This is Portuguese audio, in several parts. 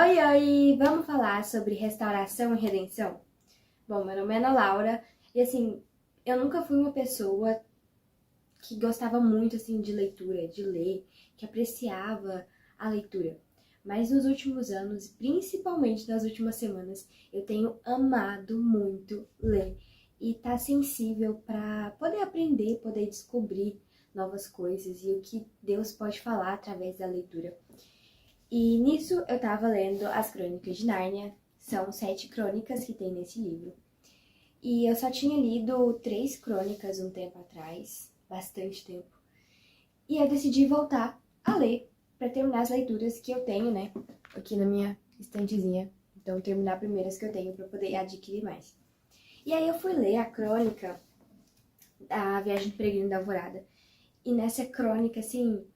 Oi, oi! Vamos falar sobre restauração e redenção? Bom, meu nome é Ana Laura e assim, eu nunca fui uma pessoa que gostava muito assim de leitura, de ler, que apreciava a leitura. Mas nos últimos anos, principalmente nas últimas semanas, eu tenho amado muito ler e tá sensível para poder aprender, poder descobrir novas coisas e o que Deus pode falar através da leitura. E nisso eu tava lendo as Crônicas de Nárnia, são 7 crônicas que tem nesse livro. E eu só tinha lido 3 crônicas um tempo atrás, bastante tempo. E eu decidi voltar a ler para terminar as leituras que eu tenho, né, aqui na minha estantezinha. Então, terminar primeiro as que eu tenho para poder adquirir mais. E aí eu fui ler a crônica da Viagem do Peregrino da Alvorada. E nessa crônica, assim,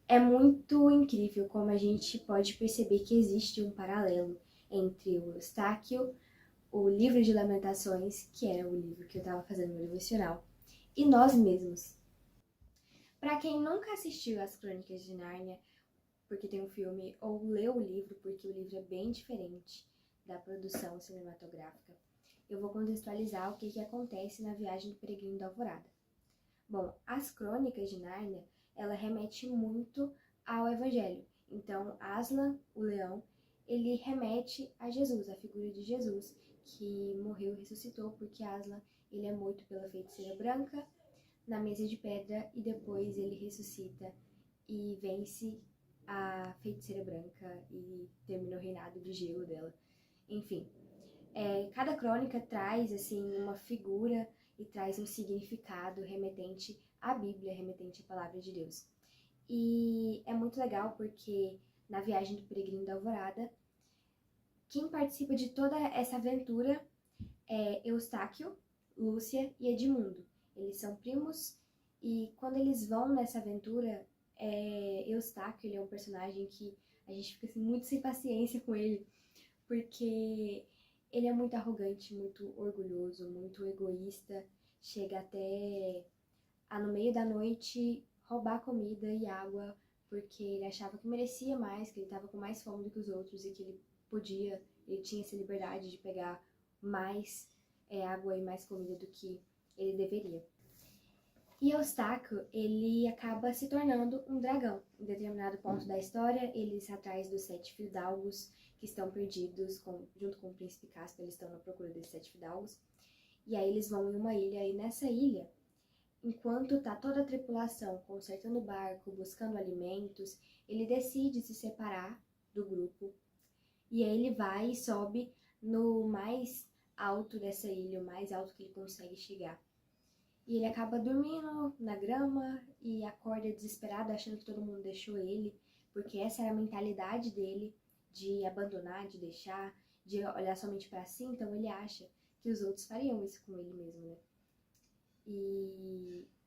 é muito incrível como a gente pode perceber que existe um paralelo entre o Eustáquio, o livro de Lamentações, que era o livro que eu estava fazendo meu devocional, e nós mesmos. Para quem nunca assistiu às Crônicas de Nárnia, porque tem um filme, ou leu o livro, porque o livro é bem diferente da produção cinematográfica, eu vou contextualizar o que acontece na Viagem do Peregrino da Alvorada. Bom, as Crônicas de Nárnia, ela remete muito ao Evangelho. Então, Aslan, o leão, ele remete a Jesus, a figura de Jesus, que morreu e ressuscitou, porque Aslan, ele é morto pela feiticeira branca na mesa de pedra e depois ele ressuscita e vence a feiticeira branca e termina o reinado de gelo dela. Enfim, cada crônica traz assim uma figura e traz um significado remetente à Bíblia, remetente à palavra de Deus. E é muito legal porque na Viagem do Peregrino da Alvorada, quem participa de toda essa aventura é Eustáquio, Lúcia e Edmundo. Eles são primos e quando eles vão nessa aventura, Eustáquio, ele é um personagem que a gente fica assim, muito sem paciência com ele, porque ele é muito arrogante, muito orgulhoso, muito egoísta, chega até a no meio da noite roubar comida e água porque ele achava que merecia mais, que ele estava com mais fome do que os outros e que ele tinha essa liberdade de pegar mais água e mais comida do que ele deveria. E Eustáquio, ele acaba se tornando um dragão. Em determinado ponto da história, eles atrás dos 7 fidalgos que estão perdidos, junto com o príncipe Cáspio, eles estão na procura desses 7 fidalgos. E aí eles vão em uma ilha, e nessa ilha, enquanto tá toda a tripulação consertando o barco, buscando alimentos, ele decide se separar do grupo. E aí ele vai e sobe no mais alto dessa ilha, o mais alto que ele consegue chegar. E ele acaba dormindo na grama e acorda desesperado, achando que todo mundo deixou ele, porque essa era a mentalidade dele, de abandonar, de deixar, de olhar somente para si, então ele acha que os outros fariam isso com ele mesmo, né?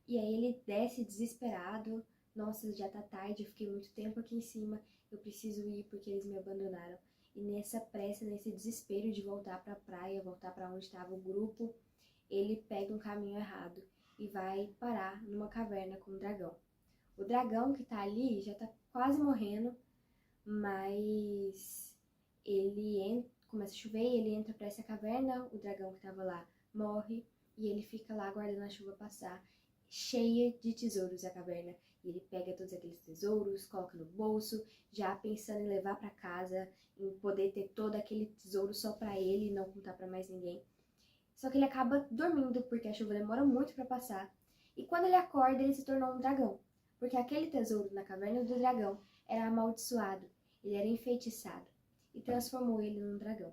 E aí ele desce desesperado, nossa, já tá tarde, eu fiquei muito tempo aqui em cima, eu preciso ir porque eles me abandonaram. E nessa pressa, nesse desespero de voltar pra praia, voltar para onde estava o grupo, ele pega um caminho errado e vai parar numa caverna com um dragão. O dragão que tá ali já tá quase morrendo, mas começa a chover e ele entra para essa caverna, o dragão que tava lá morre e ele fica lá aguardando a chuva passar, cheia de tesouros a caverna. E ele pega todos aqueles tesouros, coloca no bolso, já pensando em levar para casa, em poder ter todo aquele tesouro só para ele e não contar para mais ninguém. Só que ele acaba dormindo, porque a chuva demora muito para passar. E quando ele acorda, ele se tornou um dragão. Porque aquele tesouro na caverna do dragão era amaldiçoado, ele era enfeitiçado. E transformou ele num dragão.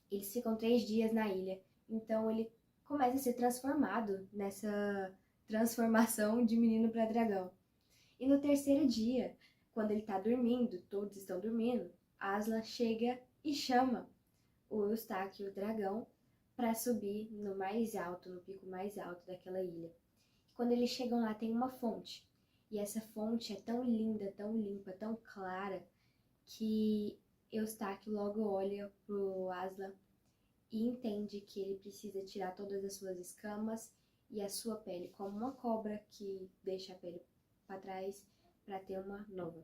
Eles ficam 3 dias na ilha. Então ele começa a ser transformado nessa transformação de menino para dragão. E no 3º dia, quando ele tá dormindo, todos estão dormindo, Aslan chega e chama o Eustáquio, o dragão, para subir no mais alto, no pico mais alto daquela ilha. E quando eles chegam lá, tem uma fonte. E essa fonte é tão linda, tão limpa, tão clara, que Eustáquio logo olha pro Aslan e entende que ele precisa tirar todas as suas escamas e a sua pele, como uma cobra que deixa a pele para trás para ter uma nova.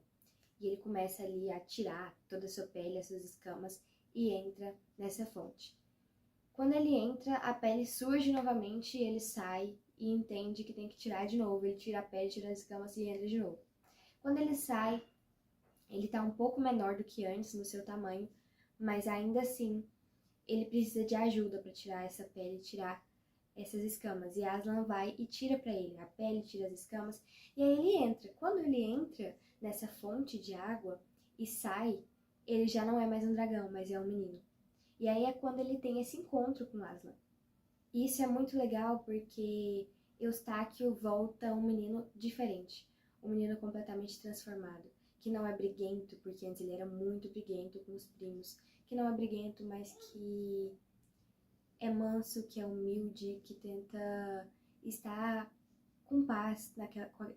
E ele começa ali a tirar toda a sua pele, as suas escamas, e entra nessa fonte. Quando ele entra, a pele surge novamente, e ele sai e entende que tem que tirar de novo. Ele tira a pele, tira as escamas e entra de novo. Quando ele sai, ele está um pouco menor do que antes no seu tamanho, mas ainda assim ele precisa de ajuda para tirar essa pele, tirar essas escamas. E Aslan vai e tira para ele a pele, tira as escamas, e aí ele entra. Quando ele entra nessa fonte de água e sai, ele já não é mais um dragão, mas é um menino. E aí é quando ele tem esse encontro com Aslan. E isso é muito legal porque Eustáquio volta um menino diferente, um menino completamente transformado, que não é briguento, porque antes ele era muito briguento com os primos, que não é briguento, mas que é manso, que é humilde, que tenta estar com paz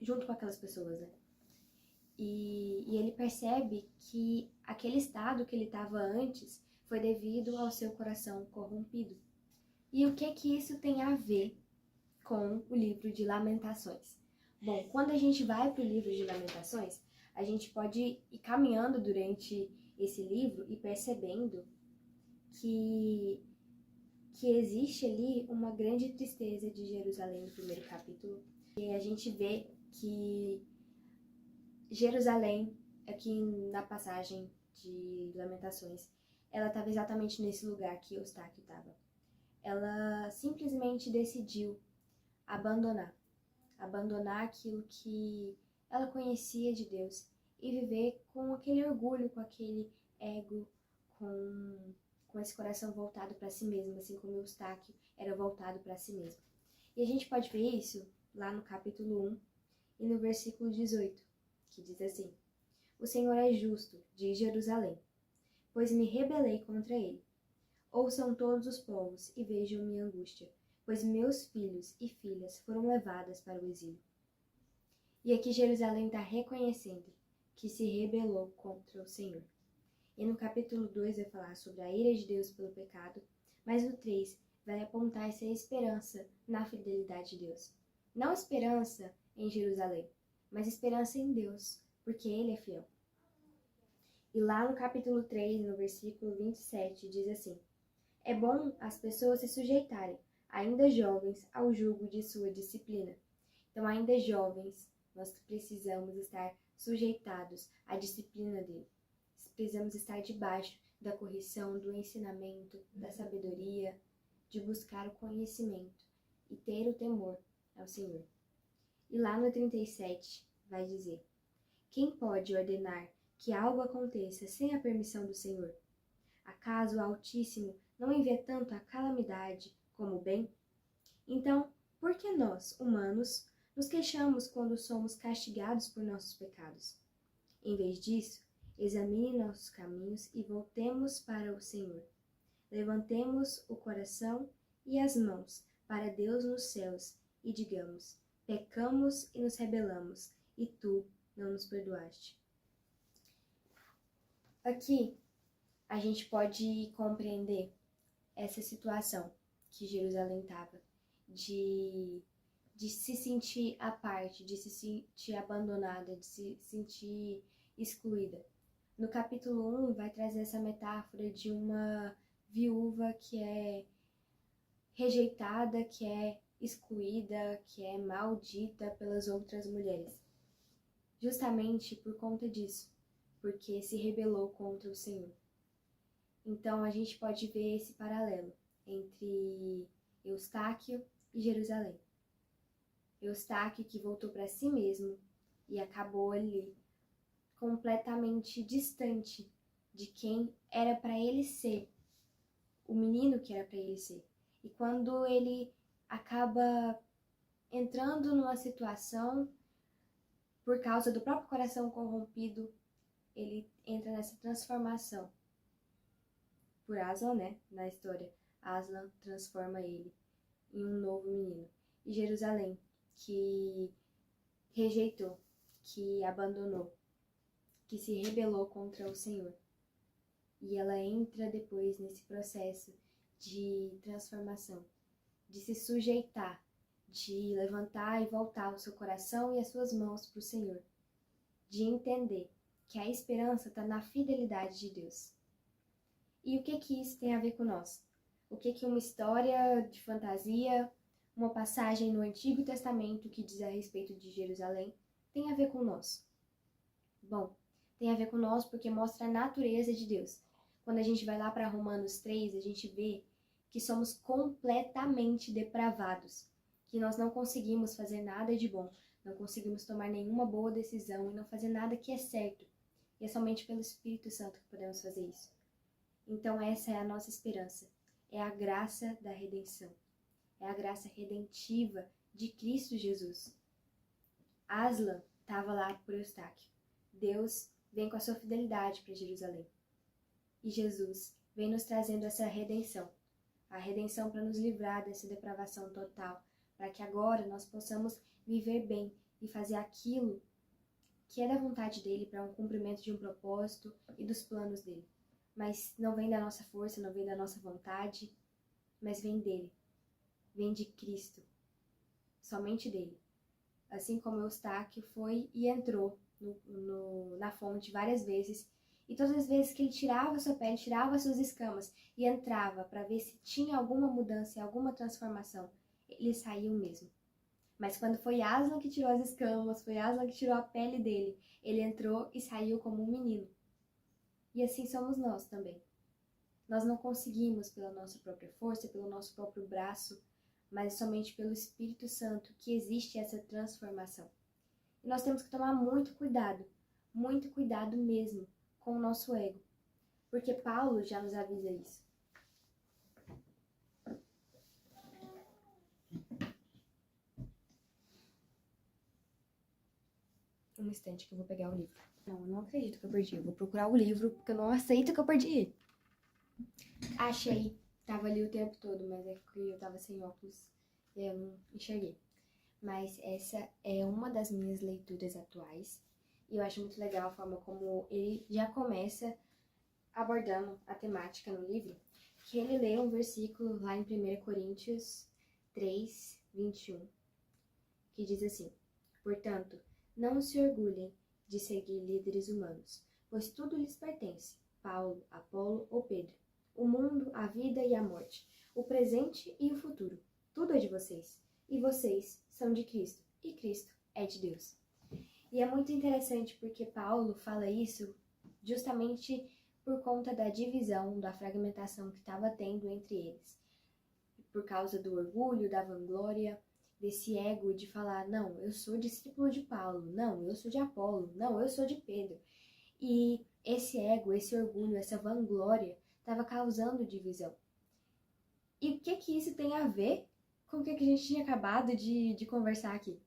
junto com aquelas pessoas, né? E ele percebe que aquele estado que ele estava antes foi devido ao seu coração corrompido. E o que isso tem a ver com o livro de Lamentações? Bom, quando a gente vai para o livro de Lamentações, a gente pode ir caminhando durante esse livro e percebendo que existe ali uma grande tristeza de Jerusalém no primeiro capítulo. E a gente vê que Jerusalém, aqui na passagem de Lamentações, ela estava exatamente nesse lugar que Eustáquio estava. Ela simplesmente decidiu abandonar aquilo que ela conhecia de Deus e viver com aquele orgulho, com aquele ego, com esse coração voltado para si mesmo, assim como Eustáquio era voltado para si mesmo. E a gente pode ver isso lá no capítulo 1 e no versículo 18, que diz assim: O Senhor é justo, diz Jerusalém, pois me rebelei contra ele. Ouçam todos os povos e vejam minha angústia, pois meus filhos e filhas foram levadas para o exílio. E aqui Jerusalém está reconhecendo que se rebelou contra o Senhor. E no capítulo 2 vai falar sobre a ira de Deus pelo pecado, mas no 3 vai apontar essa esperança na fidelidade de Deus. Não esperança em Jerusalém, mas esperança em Deus, porque Ele é fiel. E lá no capítulo 3, no versículo 27, diz assim: É bom as pessoas se sujeitarem, ainda jovens, ao jugo de sua disciplina. Então, ainda jovens, nós precisamos estar sujeitados à disciplina dele. Precisamos estar debaixo da correção, do ensinamento, da sabedoria, de buscar o conhecimento e ter o temor ao Senhor. E lá no 37 vai dizer: Quem pode ordenar que algo aconteça sem a permissão do Senhor? Acaso o Altíssimo não envia tanto a calamidade como o bem? Então, por que nós, humanos, nos queixamos quando somos castigados por nossos pecados? Em vez disso, examine nossos caminhos e voltemos para o Senhor. Levantemos o coração e as mãos para Deus nos céus e digamos: pecamos e nos rebelamos, e tu não nos perdoaste. Aqui, a gente pode compreender essa situação que Jerusalém estava, de se sentir à parte, de se sentir abandonada, de se sentir excluída. No capítulo 1 vai trazer essa metáfora de uma viúva que é rejeitada, que é excluída, que é maldita pelas outras mulheres. Justamente por conta disso, porque se rebelou contra o Senhor. Então a gente pode ver esse paralelo entre Eustáquio e Jerusalém. Eustáquio que voltou para si mesmo e acabou ali completamente distante de quem era para ele ser, o menino que era para ele ser. E quando ele acaba entrando numa situação, por causa do próprio coração corrompido, ele entra nessa transformação. Por Aslan, né, na história, Aslan transforma ele em um novo menino. E Jerusalém, que rejeitou, que abandonou, que se rebelou contra o Senhor. E ela entra depois nesse processo de transformação, de se sujeitar, de levantar e voltar o seu coração e as suas mãos para o Senhor, de entender que a esperança está na fidelidade de Deus. E o que isso tem a ver com nós? O que uma história de fantasia, uma passagem no Antigo Testamento que diz a respeito de Jerusalém, tem a ver com nós? Bom, tem a ver com nós porque mostra a natureza de Deus. Quando a gente vai lá para Romanos 3, a gente vê que somos completamente depravados, que nós não conseguimos fazer nada de bom, não conseguimos tomar nenhuma boa decisão e não fazer nada que é certo. E é somente pelo Espírito Santo que podemos fazer isso. Então essa é a nossa esperança, é a graça da redenção, é a graça redentiva de Cristo Jesus. Aslan estava lá por Eustáquio. Deus vem com a sua fidelidade para Jerusalém. E Jesus vem nos trazendo essa redenção, a redenção para nos livrar dessa depravação total, para que agora nós possamos viver bem e fazer aquilo que é da vontade dele para um cumprimento de um propósito e dos planos dele. Mas não vem da nossa força, não vem da nossa vontade, mas vem dele, vem de Cristo, somente dele. Assim como Eustáquio foi e entrou na fonte várias vezes, e todas as vezes que ele tirava sua pele, tirava suas escamas e entrava para ver se tinha alguma mudança e alguma transformação, ele saiu mesmo. Mas quando foi Aslan que tirou as escamas, foi Aslan que tirou a pele dele, ele entrou e saiu como um menino. E assim somos nós também. Nós não conseguimos pela nossa própria força, pelo nosso próprio braço, mas somente pelo Espírito Santo que existe essa transformação. E nós temos que tomar muito cuidado mesmo com o nosso ego, porque Paulo já nos avisa isso. Um instante que eu vou pegar o livro. Não, eu não acredito que eu perdi. Eu vou procurar o livro porque eu não aceito que eu perdi. Achei. Tava ali o tempo todo, mas é que eu tava sem óculos e eu não enxerguei. Mas essa é uma das minhas leituras atuais. E eu acho muito legal a forma como ele já começa abordando a temática no livro. Que ele lê um versículo lá em 1 Coríntios 3, 21. Que diz assim: portanto, não se orgulhem de seguir líderes humanos, pois tudo lhes pertence, Paulo, Apolo ou Pedro. O mundo, a vida e a morte, o presente e o futuro, tudo é de vocês. E vocês são de Cristo, e Cristo é de Deus. E é muito interessante porque Paulo fala isso justamente por conta da divisão, da fragmentação que estava tendo entre eles. Por causa do orgulho, da vanglória, desse ego de falar, não, eu sou discípulo de Paulo, não, eu sou de Apolo, não, eu sou de Pedro. E esse ego, esse orgulho, essa vanglória estava causando divisão. E o que isso tem a ver com o que a gente tinha acabado de conversar aqui?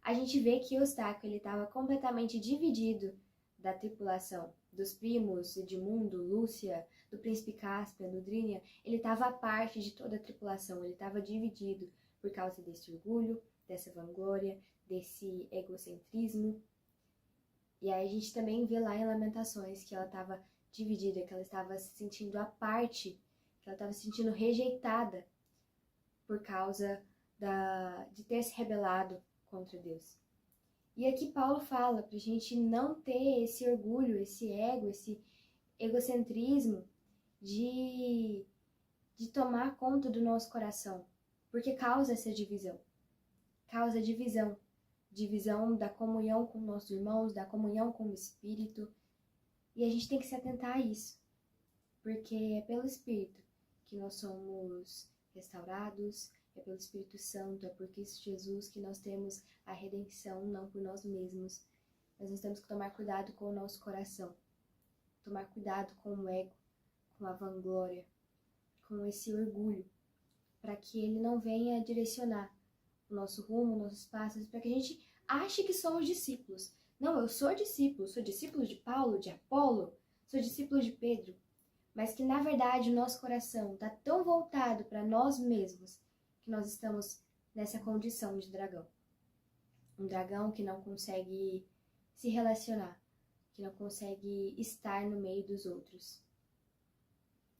A gente vê que Eustáquio estava completamente dividido da tripulação, dos primos Edmundo, Lúcia, do príncipe Cáspia, do Drínia. Ele estava à parte de toda a tripulação, ele estava dividido por causa desse orgulho, dessa vanglória, desse egocentrismo. E aí a gente também vê lá em Lamentações que ela estava dividida, que ela estava se sentindo à parte, que ela estava se sentindo rejeitada por causa de ter se rebelado contra Deus. E aqui Paulo fala para a gente não ter esse orgulho, esse ego, esse egocentrismo de tomar conta do nosso coração, porque causa essa divisão. Causa divisão. Divisão da comunhão com nossos irmãos, da comunhão com o Espírito. E a gente tem que se atentar a isso, porque é pelo Espírito que nós somos restaurados, é pelo Espírito Santo, é por Cristo Jesus que nós temos a redenção, não por nós mesmos. Mas nós temos que tomar cuidado com o nosso coração, tomar cuidado com o ego, com a vanglória, com esse orgulho, para que ele não venha direcionar o nosso rumo, nossos passos, para que a gente ache que somos discípulos. Não, eu sou discípulo de Paulo, de Apolo, sou discípulo de Pedro, mas que na verdade o nosso coração está tão voltado para nós mesmos que nós estamos nessa condição de dragão. Um dragão que não consegue se relacionar, que não consegue estar no meio dos outros.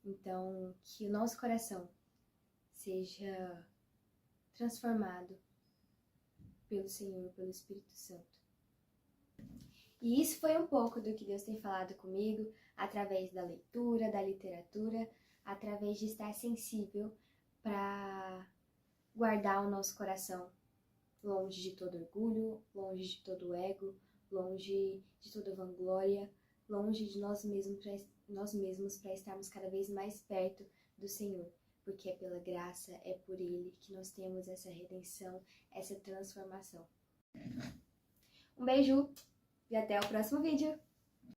Então, que o nosso coração seja transformado pelo Senhor, pelo Espírito Santo. E isso foi um pouco do que Deus tem falado comigo através da leitura, da literatura, através de estar sensível para guardar o nosso coração longe de todo orgulho, longe de todo ego, longe de toda vanglória, longe de nós mesmos para estarmos cada vez mais perto do Senhor. Porque é pela graça, é por Ele que nós temos essa redenção, essa transformação. Um beijo e até o próximo vídeo!